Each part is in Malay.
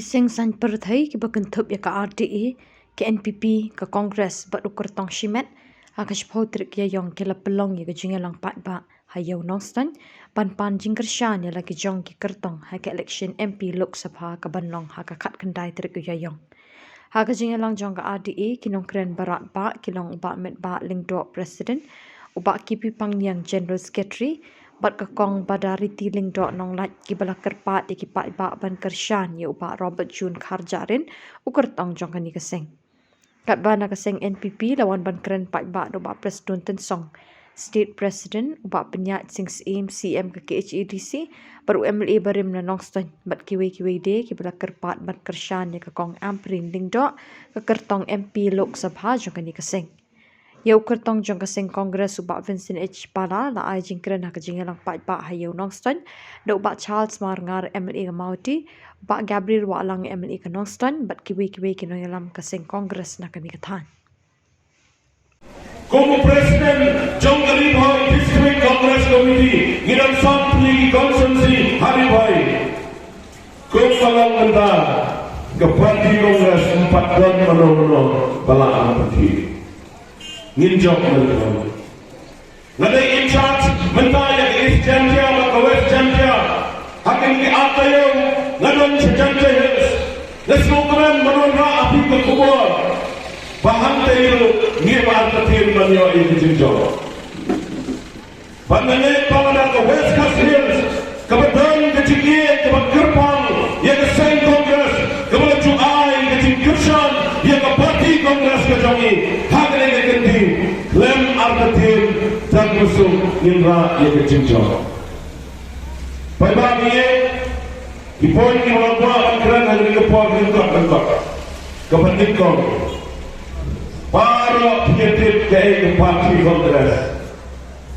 Kiseng san perthai ki bakentup ya ka RDA, ke NPP, ke Kongres bat ukur tong shimet, akash pautrik ya yong ke la pelong ya ke jingelang pat ba hayau nongstan, pan jingkershan ya lagi jong ki kertong ha ke election MP Lok Sabha ka banlong ha ka kat kendai trik ya yong. Ha ka jingelang jong ka RDA kinong kren barat ba kilong uba met ba lingdo president, uba kipi pangyang general secretary, bat ka kong badari tiling dok nong lat ki bala kerpat ki pat ba ban kershan ye uba Robert June Kharjarin ukur tong jong kani keseng. Kat bana keseng NPP lawan ban keren pat ba do ba presiden tensong state president uba penyat sing aim CM ke KHADC baru MLA barim na nongston bat kiwe de ki bala kerpat ban kershan ye ka kong amprin ling dok ke kertong MP Lok Sabha jong kani keseng. Yau kertong jong kaseng Kongres ubak Vincent H. Pala la ai jingkren hak jingelang pat ba hayau nongston da ubak Charles Marngar MLA ke Mauti ubak Gabriel Walang MLA ke nongston bat kiwe kino yalam kaseng Kongres nak kami ketan. Como Presiden Jong Garibhai District Congress Committee Ngidam Sampli Constituency Haribhai Kumpalang Ganda ke Parti Kongres 4 dan Manono Bala Parti Nginjok mereka. Ngadai in charge mentaya ke East Jantia ke West Jantia. Hakim ke Atayo ngadon sejantia hills. Nesmokeran menonra api ke kubur. Bahan tayo ngirma artatir manyo in Jinjok. Bandane pangada ke West Coast Hills. Kebetulan ke Cingye ke Kerpang. Ya ke Saint Congress. Kebetulan Juai ke Cingkirshan. Ya ke Parti Kongres ke Jongi. Lem artatir dan musuh nindra ye kecingcong. Baik ye, ipoi ni orang tua angkeran hari kepor kentok. Kepenting kong. Para penyetir ke Parti Kongres.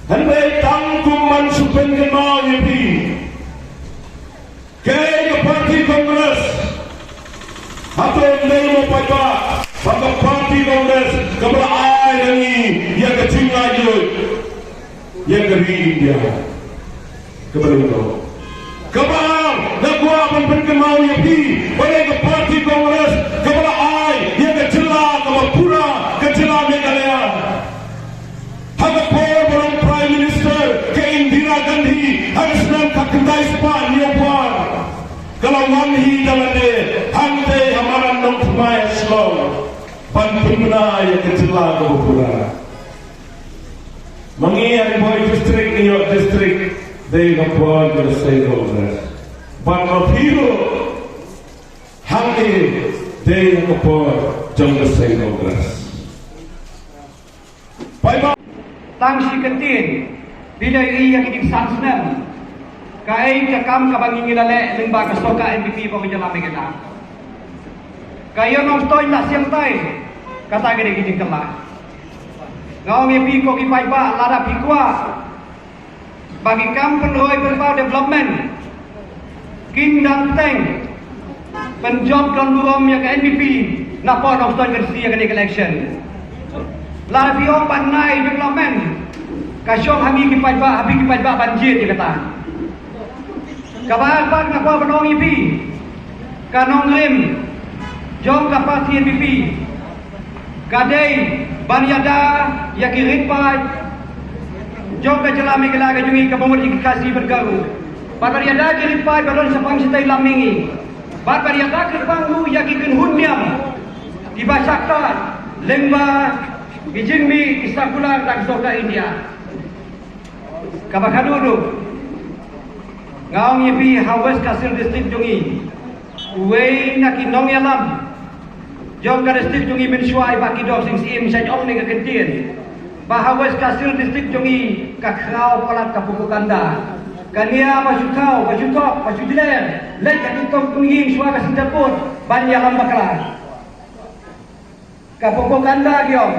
Hendak tangkum mansupen kenal ye pi. Ke Parti Kongres. Atau nemo pada pada Parti Kongres kebelah ini yang kecil lagi yang dari India kepada kebal nak gua pun berkemau ya pi pada ke Parti Kongres kepada yang kecil kepada pura kecil Meghalaya harga por Prime Minister ke Indira Gandhi harus nampak kendai sepan ya puan kalau wanhi dalam dia hande hamaran nong pemaya slow Pantumna yang kecelah ke Bukura. Mengiar boy district New York district, they have born to the state Congress. But of hero, hangi they have born to the state Congress. Bye bye. Tang si ketin, bila iya kidik sansnem, kai cakam kabangi ngilale lengba kasoka NPP ko menjalami kita. Kayo nong stoy la siang tay, kata gede gini kelah. Ngau ngepi ko kipai ba lada pikwa. Bagi kampung roy berbau development. Kindang teng. Penjob dan burom ya ke NPP. Napa nong stoy kersi ya ke election. Lada piong panai development. Kasyong hami kipai ba banjir ya kata. Kabah bag napa benong ngepi. Kanong rim. Jom ke Parti NPP Kadai Baniada Yaki Ritpai Jom ke Jelah Meghalaya Kajungi ke Pemerintah Kasih Bergaru Bat Baniada Yaki Ritpai Baron Sepang Sitai Lamingi Bat Baniada Kerpangu Yaki Kenhuniam Tiba Sakta Lemba Kijingmi Kisakula Tak Soka India Kabakadudu Ngaung Yepi Hawes Kasir District Jungi Uwe Naki Nong Yalam Jom ka district jungi mensuai baki dok sing sim sa ong ni kakentien. Bahawas kasil district jungi ka krau palat ka pupu kanda. Kania masukau, masutok, masudiler. Lek ka ditong tunging suara sintaput banya lambakla. Ka pupu kanda gyom.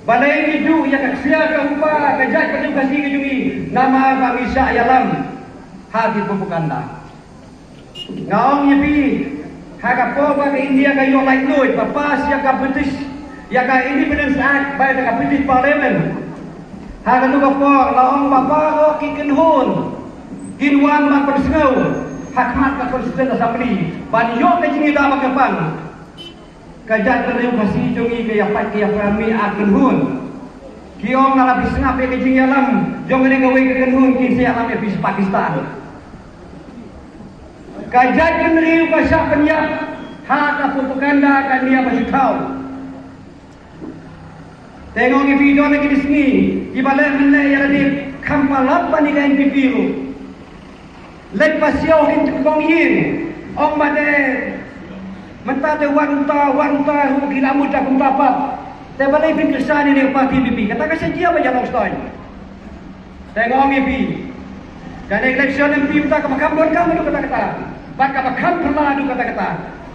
Balai hidu ya ka sia ka upa ka jaj ka kasi ka jungi nama bangisa yalam hati pupu kanda. Ngaong yepi Haka poba ke India ka yo like noy papas ya ka British ya ka Independence Act by the British Parliament. Haka nu ka po laong baba o kikinhon kinwan man persengau hak-hak ke Konstituen Assembly ban yo ke jingi da makapang kajat tereu kasih jongi ke yapat ke yapami akan hun kiong ngalabi sengap ke jingi alam jong ne gawe ke hun kin se alam e Pakistan kajat tereu kasih penyap hak untuk anda kan dia masih tahu tengok ni video lagi di sini ibalik menlai yang ada kampalat bani ke NPP lu lepas siau hintuk kong yin ong bade mentade wanita hu gilamu tak kumpapa te balai bin kesani ni parti NPP kata ka saja ba jangan stoi tengok NPP kan election NPP tak makam don kamu kata baka makam pernah kata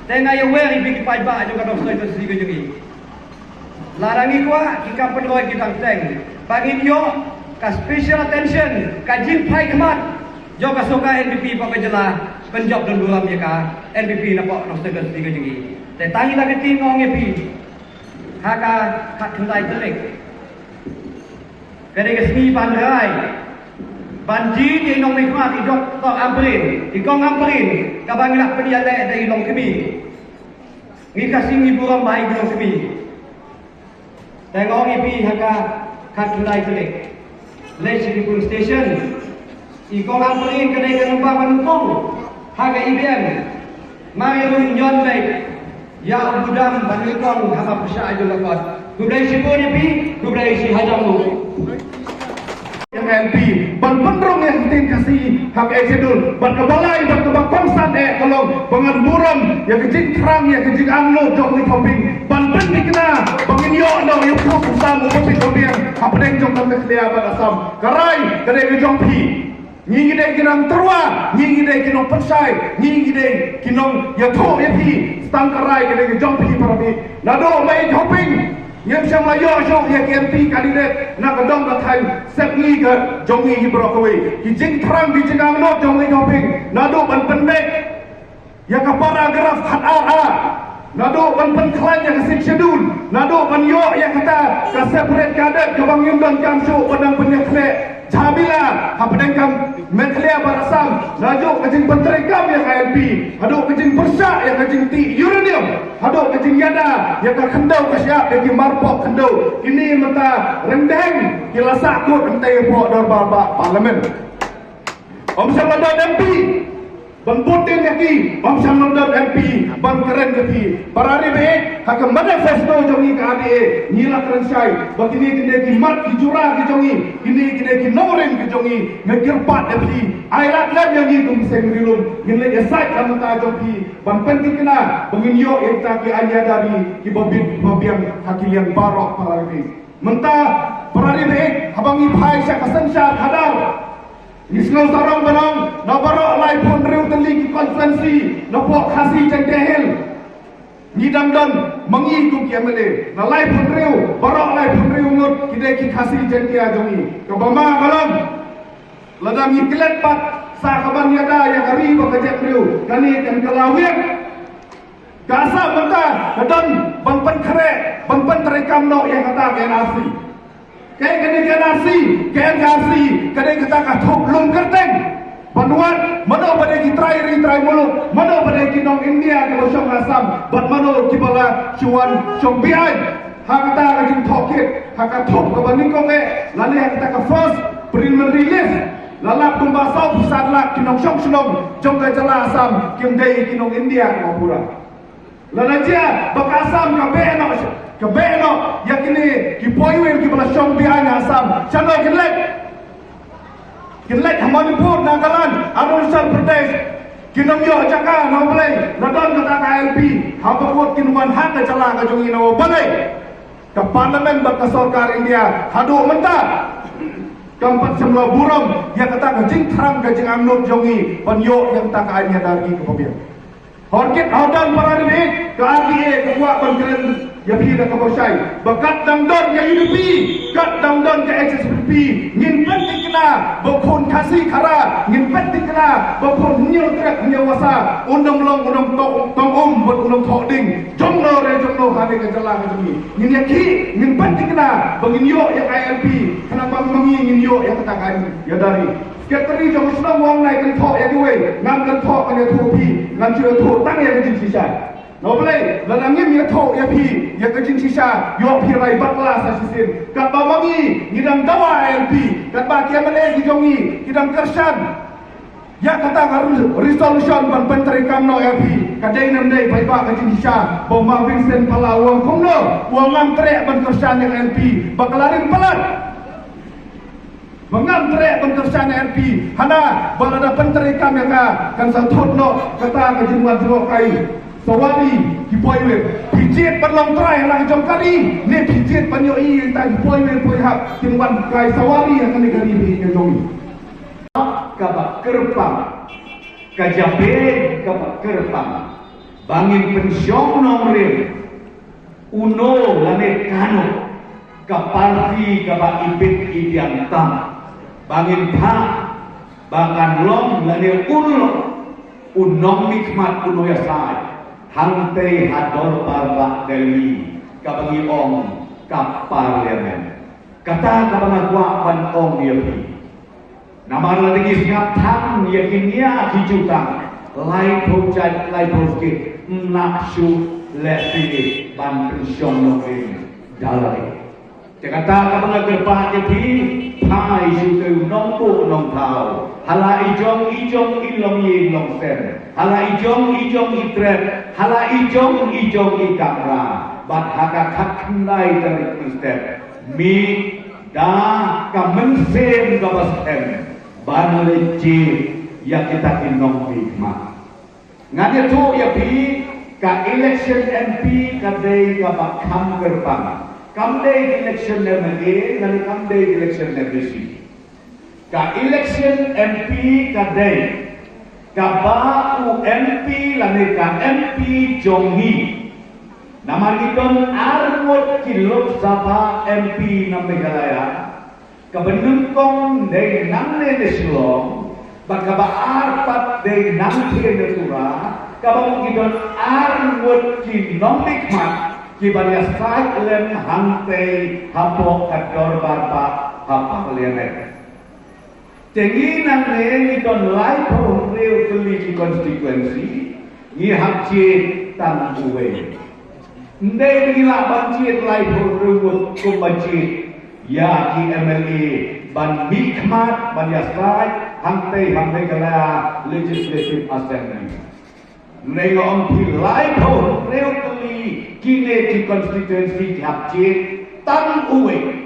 tengok ya weri big fight ba juga dok stoi tu sigo jungi larangi kuah kita perlu kita teng bagi dia ka special attention ka jin pai kemat jo ka soka NPP pa jelah penjob dan duram ya ka NPP na po no stegan tiga jengi te tangi lagi tingong NPP haka kat kendai telik kare ke sini bandai banji di nong nikmat idok to amprin ikong amprin ka bangla pediale dari long kemi ngi kasih ngi buram bai long kemi tengok NPP haka kat kendai telik Let's see the station. Ikong ampun kedai kenapa menungkong harga IBM. Mari runyon baik. Ya budam banukong haba pesah aja lakot. Gubrai si pun pi, gubrai si hajam lu. Yang MP, ban pendrong yang tin kasih hak eksedul, ban kebalai, ban kebak kongsan kalau bangan buram yang kecil terang yang kecil anglo jok ni toping, ban pendik na, bangin yo no yang pro kusam toping toping, apa deng jok kan kelia ban asam, karai kedai kejong pi, nyingi deng kinang terua, nyingi deng kinong persai, nyingi deng kinong ya to ya pi, stang karai kedai kejong pi para pi, nado mai toping. Yang sama yo yang MP kandidat nak kedong ke thai sekni ke jongi hibrokawi kijing terang di jengang no jongi toping nado ban pendek ya ka paragraf khat a nado ban pen klan ya ka schedule nado ban yo ya kata ka separate kadet ke bang yumdan kamsu padang penyekle Jamila, hapadengkam menklia barasam, nado kejing penterekam yang KLP, hado kejing persak yang kejing ti uranium, hado kejing yada yang kendau kasyap yang marpok kendau. Ini mata rendeng kila sakut entai pok dor baba parlimen. Om Syamlandon MP, Bang Putin yaki, Om Syamlandon MP, Bang Keren yaki, Barari be, hakam manifesto jongi ke ADE, nyila keren syai, bagi kini ki mat ki jurah ki jongi, kini ki noren ki jongi, ngekirpat yaki, airat lem yang ni kum seng rilum, ngin le esai kam ta jongi, Bang penting kena, bangin yo ekta ki anya dari ki bobit bobiang hakiliang barok Barari. Mentah Barari be, habangi phai sya kasan sya khadar. Islam sarang benang, na barok lai pun riu teling konferensi, na pok khasi ceng dehil. Ni damdan mengi ku kiamele, na lai pun riu, barok lai pun riu ngut, kidai ki khasi ceng dia jongi. Kabama malam, ladang iklet pat, sa kaban yada yang hari bekerja riu, kani kan kelawir. Gasa mentah, kadang ban kere, ban terekam no yang kata gen asli. Kaya ganasi, kadang kata kathuk lung kerteng. Banuan, mana pada kita try mulu, mana pada kita nong India ke Syong Asam, bat mana kita bala cuan Syong Biai. Hak kata kajing tokit, hak kathuk ke bandingkong lalu hak kata ke first preliminary list. Lalap tumba sau pusat lak kinong Syong Syong, jong ke Jala Asam, kim day kinong India ke Mapura. Lalu dia bakasam ke beno yakini kipoyuin kibala Syong Biai Asam, chano kinlek Manipur Nagaland Arunachal Pradesh kinong yo jaka no balai ladon kata KLP habakot kinuan hak ke Jala ke jongi no balai ke parlimen ke sarkar India hadu mentah keempat semula buram yang kata ke jing terang ke jing amnut jongi panyo yang tak kainnya dari ke pemimpin horkit haudan para ini ke RDA ke kuat pengkeren ya bila ke bosai bakat dangdon ke UDP kat dangdon ke HSPP ngin penting kena bokon kasih kara ngin penting kena bokon nyil trek nyawasa undang long undang tong buat undang thoding jonglo hade ke Jala ke jemi ngin yaki ngin penting kena bangin yo yang ILP kenapa mengi ngin yo yang katakan ya dari Kita teri jom senang wang naik kan thok ya gue, ngam kan thok kan ya thu pi, ngam chưa thu tăng ya cái chính trị. Nó boleh, lần ngim ya thok ya pi, ya cái chính trị yo pi rai bakla sa sisin. Kat ba mangi, ngidam dawa LP, kat ba kiamale di jongi, ngidam kersan. Ya kata harus resolution ban penteri kamno LP, kadai nam dai pai ba ka chính trị, bom ma Vincent Palawang khomno, wang ngam trek ban kersan yang LP, bakalarin pelat. Mengam trek pentersan LP hana balada penteri kami kan santot no kata kejenuan semua kai sawari kipoiwe pijit perlong trai lang jom kali ne pijit panyoi yang tak kipoiwe poihap timban kai sawari yang kali kali ni jomi kabak kerpang kajabe kabak kerpang bangin pensiong nomril uno lane kano kaparti kabak ibit ibiang tam bangin pa bahkan long lane uno unong nikmat uno yasai hante hador parba deli kabangi ong kap parlemen kata kabang gua ban ong dia pi nama lagi ngap tham yakinia hijutang lai project lai project naksu lepi ban pensiong nongin dalai Jakarta kabang gerpa jadi hai suku nong bu nong tau hala ijong ilong yin long sen hala ijong itren hala ijong ikamra bat haka kakndai dari kristen mi da kamensen gabasen ban leji ya kita inong hikmah ngade tu ya pi ka election MP kadai ka bakam gerbang Kamday election MLA, nali kamday election MLC. Ka election MP kaday, ka ba MP lani ka MP Jonghi. Naman itong armot kilok Sabha MP ng Meghalaya, ka benungkong day nangne de silong, baka ba arpat day nangke de tura, ka ba mong itong armot kinong nikmat, Kibanya saat lem hantai hapo kador barba hapa kalian. Tinggi nang ni don lai pun real keli di konstituensi ni hakci tan uwe. Ndai ni lah banjir lai pun real kumbanjir ya ki MLA ban hikmat ban yasai hantai kala legislative assembly. Nengok pilai pun real keli kini di konstituensi hakjit tan uwe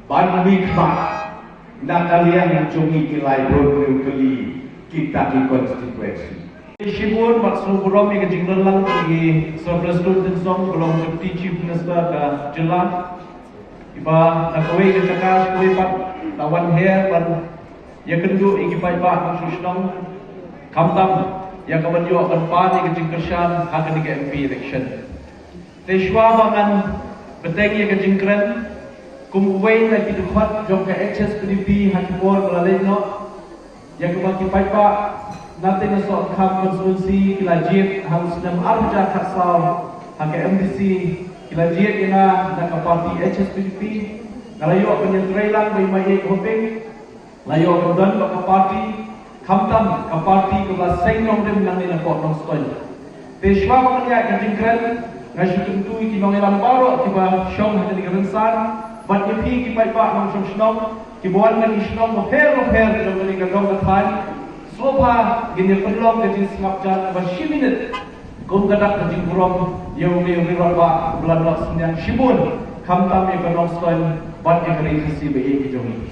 ban hikmat nak kalian mencungi kilai pun keli kita di konstituensi. Shibun maksud burom yang jinglan lang di surplus student song belum deputy chief minister ka Jelah iba nakaway ka cakas kuwi pat lawan hair ban ya kendu ikipai pa susnong kamtam yang kemudian akan parti kejingkersan akan di MP election. Teshwa bangan beteng yang kejingkeren kumway na kidukat jom ke HSPDP hakibor melalui no yang kembali pa natin na so kam konstituensi kilajit harus nam arja kasal hake MDC kilajit ina na parti HSPDP ngalayo akan yang trailang may may hoping layo akan dan ka parti Kamtam kaparti kelas sengnong dem nang nina pot nong stol. Teshwa makanya kejingkren ngasih tentu kinong elam baro tiba syong hanya digerensan. Bat yepi kipai pak nong syong syong kibuan nang syong her jom nang gagong kathan. Sopa gini perlong kejing singap jan ba 10 minit. Kum gadak kejing burom yung rirot ba bulan lok senyang shibun. Kamtam yang nong stol bat yang kering sisi be kijongi.